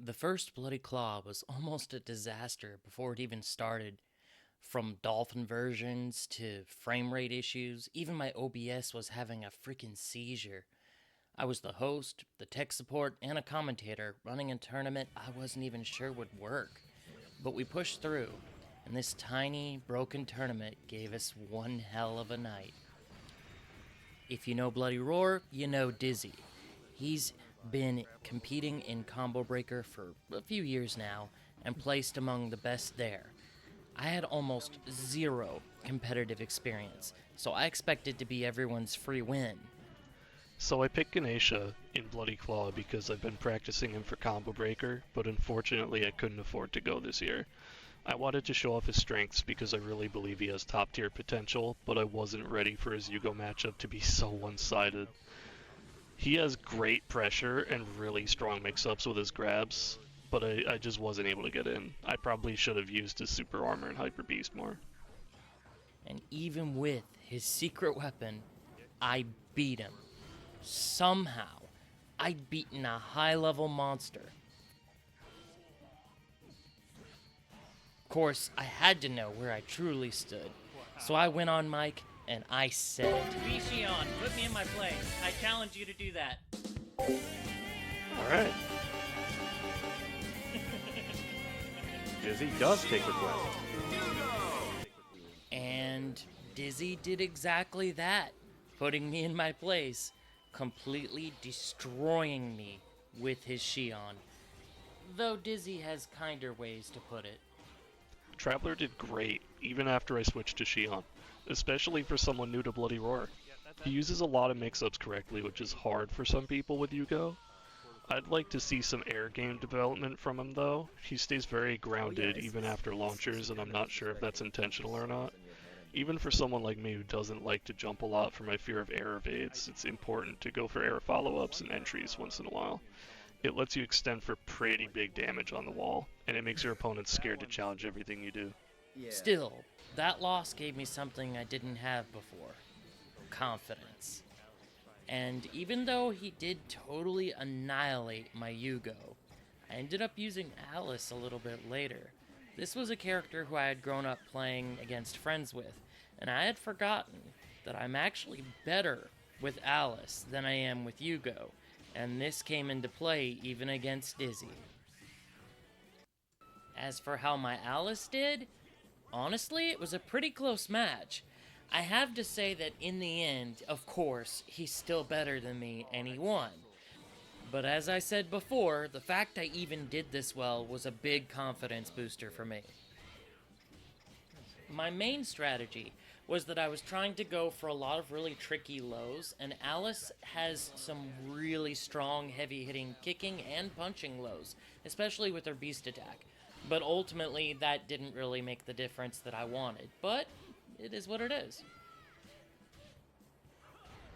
The first Bloody Claw was almost a disaster before it even started. From Dolphin versions to frame rate issues, even my OBS was having a freaking seizure. I was the host, the tech support, and a commentator running a tournament I wasn't even sure would work. But we pushed through, and this tiny, broken tournament gave us one hell of a night. If you know Bloody Roar, you know Dizzy. He's been competing in ComboBreaker for a few years now, and placed among the best there. I had almost zero competitive experience, so I expected to be everyone's free win. So I picked Ganesha in Bloody Claw because I've been practicing him for ComboBreaker, but unfortunately I couldn't afford to go this year. I wanted to show off his strengths because I really believe he has top tier potential, but I wasn't ready for his Yugo matchup to be so one-sided. He has great pressure and really strong mix-ups with his grabs, but I just wasn't able to get in. I probably should have used his super armor and hyper beast more. And even with his secret weapon, I beat him. Somehow, I'd beaten a high-level monster. Of course, I had to know where I truly stood, so I went on mic and I said, Be Xion, put me in my place. I challenge you to do that. Alright. Dizzy does take request. And Dizzy did exactly that, putting me in my place, completely destroying me with his Xion. Though Dizzy has kinder ways to put it. Traveler did great, even after I switched to Xion, especially for someone new to Bloody Roar. He uses a lot of mix-ups correctly, which is hard for some people with Yugo. I'd like to see some air game development from him though. He stays very grounded even after launchers, and I'm not sure if that's intentional or not. Even for someone like me who doesn't like to jump a lot for my fear of air evades, it's important to go for air follow-ups and entries once in a while. It lets you extend for pretty big damage on the wall, and it makes your opponents scared to challenge everything you do. Still, that loss gave me something I didn't have before. Confidence. And even though he did totally annihilate my Yugo, I ended up using Alice a little bit later. This was a character who I had grown up playing against friends with, and I had forgotten that I'm actually better with Alice than I am with Yugo, and this came into play even against Dizzy. As for how my Alice did, honestly, it was a pretty close match. I have to say that in the end, of course, he's still better than me and he won. But as I said before, the fact I even did this well was a big confidence booster for me. My main strategy was that I was trying to go for a lot of really tricky lows, and Alice has some really strong heavy-hitting kicking and punching lows, especially with her beast attack. But ultimately, that didn't really make the difference that I wanted, but it is what it is.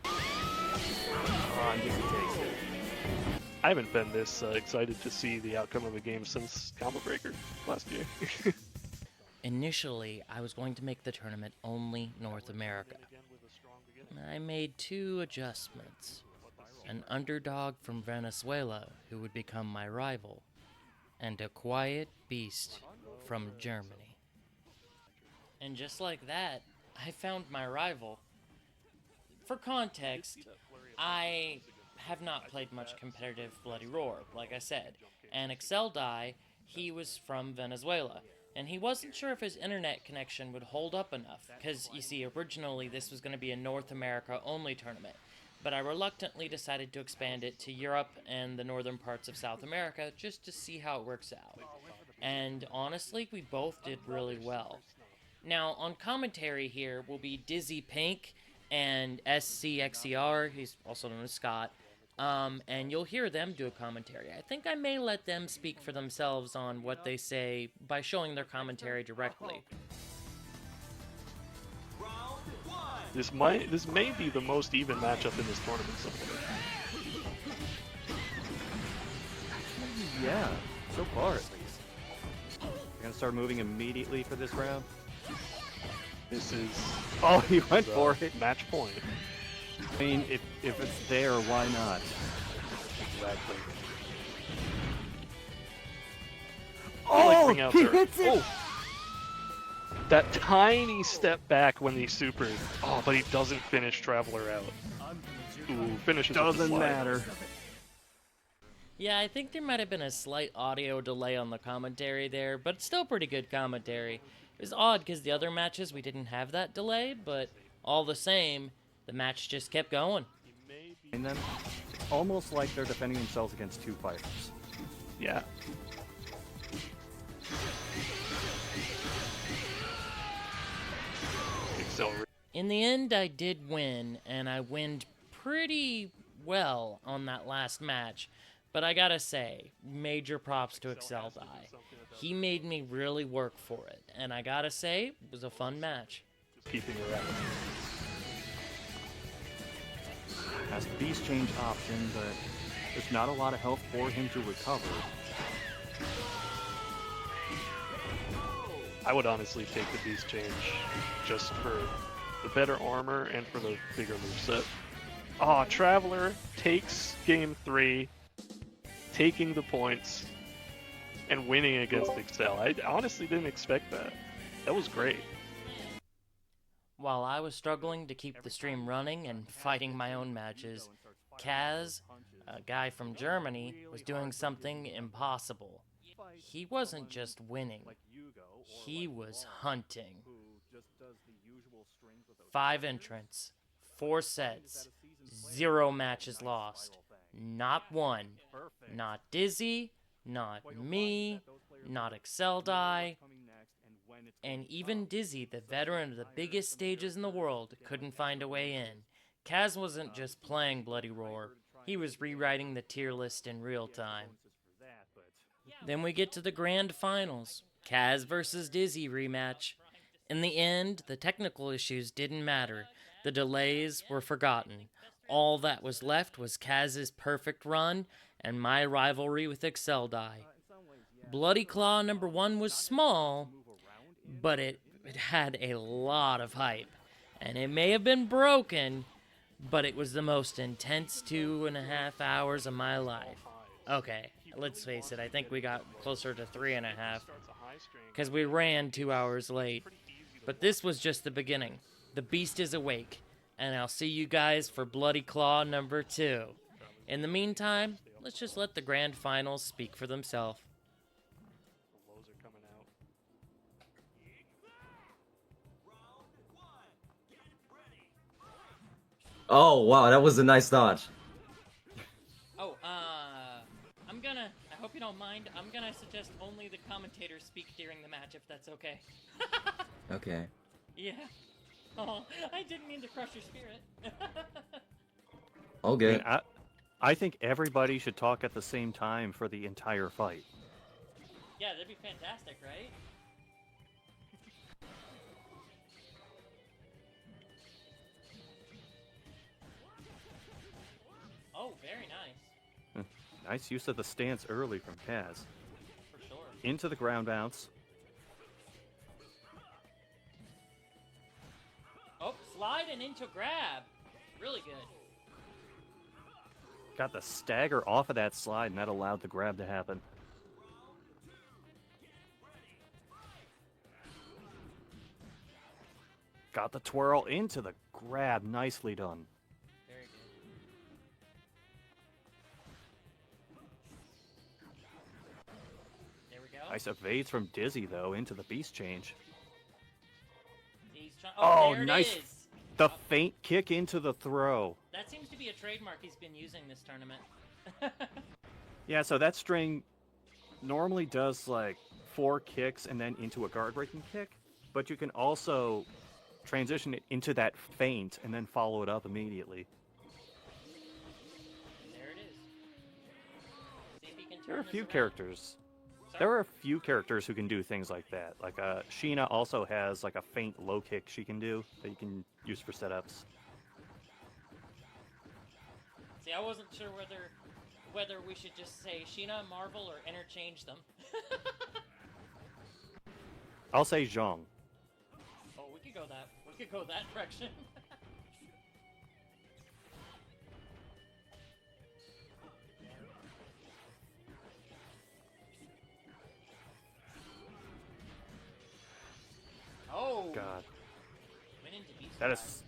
Dizzy takes it. I haven't been this excited to see the outcome of a game since ComboBreaker last year. Initially, I was going to make the tournament only North America. I made two adjustments. An underdog from Venezuela who would become my rival, and a quiet beast from Germany. And just like that, I found my rival. For context, I have not played much competitive Bloody Roar, like I said, and Exceldai, he was from Venezuela, and he wasn't sure if his internet connection would hold up enough, because, you see, originally this was going to be a North America only tournament, but I reluctantly decided to expand it to Europe and the northern parts of South America just to see how it works out. And honestly, we both did really well. Now, on commentary here will be Dizzy Pink and SCXCR, he's also known as Scott, and you'll hear them do a commentary. I think I may let them speak for themselves on what they say by showing their commentary directly. This may be the most even matchup in this tournament so far. Yeah, so far at least. You're gonna start moving immediately for this round? This is Oh, he went for it. match point. I mean, if it's there, why not? Exactly. spring out there. hits it! Oh! That tiny step back when he supered. Oh, but he doesn't finish Traveler out. Ooh, finishes with the Doesn't slide. matter. Yeah, I think there might have been a slight audio delay on the commentary there, but still pretty good commentary. It was odd because the other matches we didn't have that delay, but all the same, the match just kept going. And then it's almost like they're defending themselves against two fighters. Yeah. Accelerate. In the end, I did win, and I win pretty well on that last match. But I gotta say, major props to Exceldai. He made me really work for it, and I gotta say, it was a fun match. Keeping around. Has the beast change option, but there's not a lot of health for him to recover. I would honestly take the beast change just for the better armor and for the bigger moveset. Aw, Traveler takes game 3, taking the points, and winning against Excel. I honestly didn't expect that. That was great. While I was struggling to keep the stream running and fighting my own matches, Kaz, a guy from Germany, was doing something impossible. He wasn't just winning, he was hunting. 5 entrants, 4 sets, 0 matches lost. Not one. Not Dizzy, not me, not Exceldai. And even Dizzy, the veteran of the biggest stages in the world, couldn't find a way in. Kaz wasn't just playing Bloody Roar, he was rewriting the tier list in real time. Then we get to the grand finals, Kaz versus Dizzy rematch. In the end, the technical issues didn't matter. The delays were forgotten. All that was left was Kaz's perfect run and my rivalry with Exceldai. Bloody Claw number 1 was small, but it had a lot of hype. And it may have been broken, but it was the most intense 2.5 hours of my life. Okay, let's face it, I think we got closer to 3.5, because we ran 2 hours late. But this was just the beginning. The beast is awake, and I'll see you guys for Bloody Claw number 2. In the meantime, let's just let the grand finals speak for themselves. The lows are coming out. Oh, wow, that was a nice dodge. Oh, I hope you don't mind, I'm gonna suggest only the commentators speak during the match, if that's okay. Okay. Yeah. Oh, I didn't mean to crush your spirit. All I, good. mean, I think everybody should talk at the same time for the entire fight. Yeah, that'd be fantastic, right? Oh, very nice. Nice use of the stance early from Kaz. For sure. Into the ground bounce. Oh, slide and into grab. Really good. Got the stagger off of that slide, and that allowed the grab to happen. Got the twirl into the grab. Nicely done. Very good. There we go. Nice evades from Dizzy, though, into the beast change. He's Oh, there it nice. is. The feint kick into the throw. That seems to be a trademark he's been using this tournament. Yeah, so that string normally does like 4 kicks and then into a guard breaking kick, but you can also transition it into that feint and then follow it up immediately. There it is. See if he can There are a turn few this around. characters. There are a few characters who can do things like that. Like Sheena also has like a feint low kick she can do that you can use for setups. See, I wasn't sure whether we should just say Sheena, Marvel, or interchange them. I'll say Zhong. Oh, we could go that direction. That is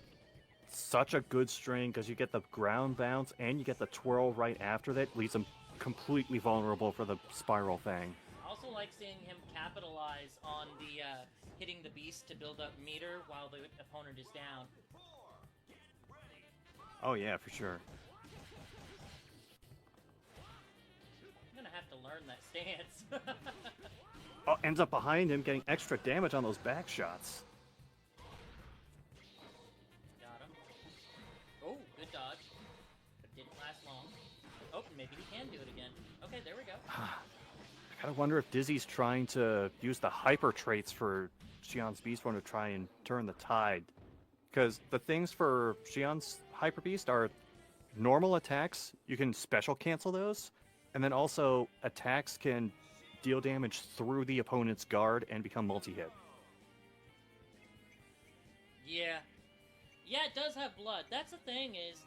such a good string because you get the ground bounce and you get the twirl right after that, leaves him completely vulnerable for the spiral thing. I also like seeing him capitalize on the hitting the beast to build up meter while the opponent is down. Oh yeah, for sure. I'm gonna have to learn that stance. Oh, ends up behind him, getting extra damage on those back shots. Got him. Oh, good dodge. But didn't last long. Oh, maybe he can do it again. Okay, there we go. I gotta wonder if Dizzy's trying to use the hyper traits for Xion's Beast Form to try and turn the tide. Because the things for Xion's Hyper Beast are normal attacks, you can special cancel those, and then also attacks can deal damage through the opponent's guard and become multi-hit. Yeah. Yeah, it does have blood. That's the thing is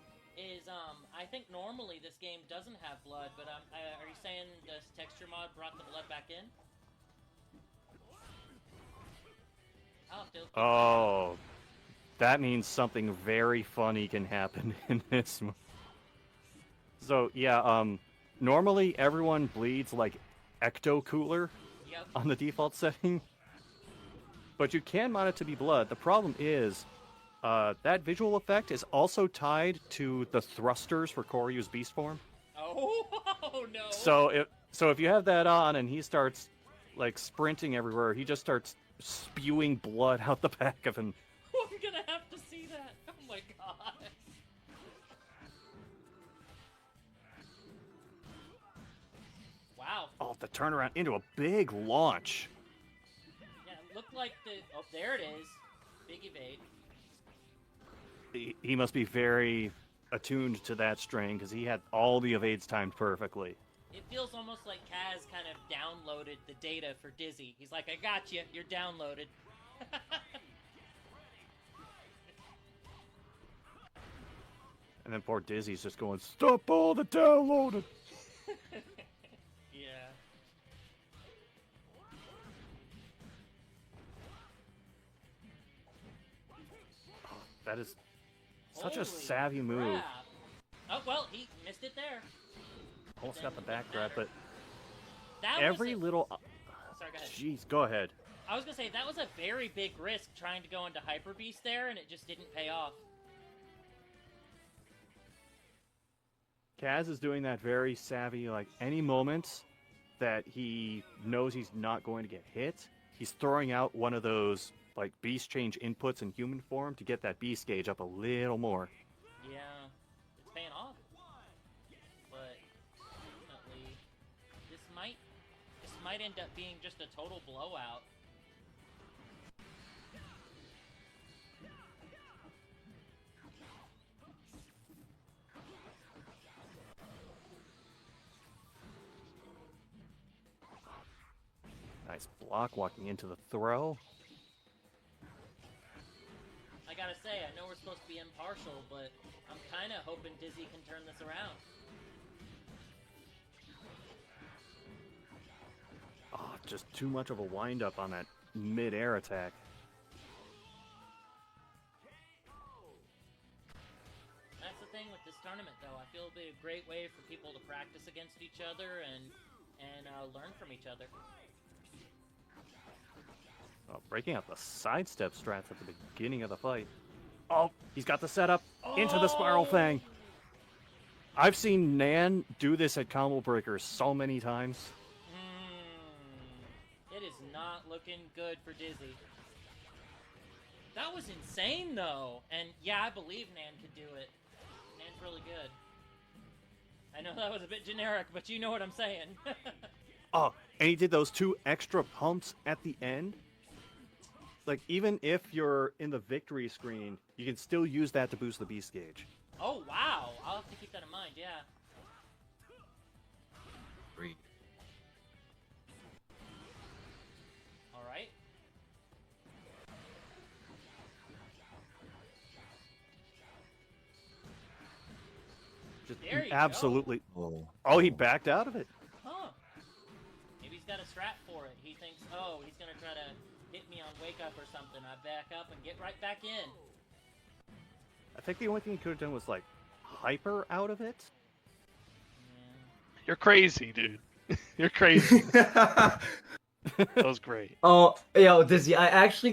I think normally this game doesn't have blood, but are you saying this texture mod brought the blood back in? I'll have to keep Oh, that means something very funny can happen in this one. So yeah, normally everyone bleeds like Ecto Cooler Yep. on the default setting, but you can mod it to be blood. The problem is that visual effect is also tied to the thrusters for Koryu's Beast Form. Oh, no. So if you have that on and he starts like sprinting everywhere, he just starts spewing blood out the back of him. I'm gonna have to see that. Oh my god. Wow. Oh, the turnaround into a big launch. Yeah, it looked like the... Oh, there it is. Big evade. He must be very attuned to that string because he had all the evades timed perfectly. It feels almost like Kaz kind of downloaded the data for Dizzy. He's like, I got you. You're downloaded. And then poor Dizzy's just going, stop all the downloaded. Yeah. That is such Holy a savvy move. crap. Oh, well, he missed it there. Almost got the back grab, but That every was little... Sorry, go ahead. Jeez, go ahead. I was gonna say, that was a very big risk trying to go into Hyper Beast there, and it just didn't pay off. Kaz is doing that very savvy, like, any moment that he knows he's not going to get hit, he's throwing out one of those, like, beast change inputs in human form to get that beast gauge up a little more. Yeah, it's paying off. But, ultimately, this might end up being just a total blowout. Nice block walking into the throw. I gotta say, I know we're supposed to be impartial, but I'm kinda hoping Dizzy can turn this around. Oh, just too much of a wind-up on that mid-air attack. That's the thing with this tournament, though. I feel it'll be a great way for people to practice against each other and learn from each other. Oh, breaking out the sidestep strats at the beginning of the fight. Oh, he's got the setup into the spiral thing. I've seen Nan do this at ComboBreaker so many times. It is not looking good for Dizzy. That was insane, though. And yeah, I believe Nan could do it. Nan's really good. I know that was a bit generic, but you know what I'm saying. Oh, and he did those 2 extra pumps at the end. Like, even if you're in the victory screen, you can still use that to boost the beast gauge. Oh, wow. I'll have to keep that in mind, yeah. Great. All right. Just There you absolutely. Oh. Oh, he backed out of it. Huh. Maybe he's got a strat for it. He thinks, oh, he's going to try to hit me on wake up or something. I back up and get right back in. I think the only thing he could have done was like hyper out of it. You're crazy, dude. You're crazy. That was great. Oh, yo, Dizzy, I actually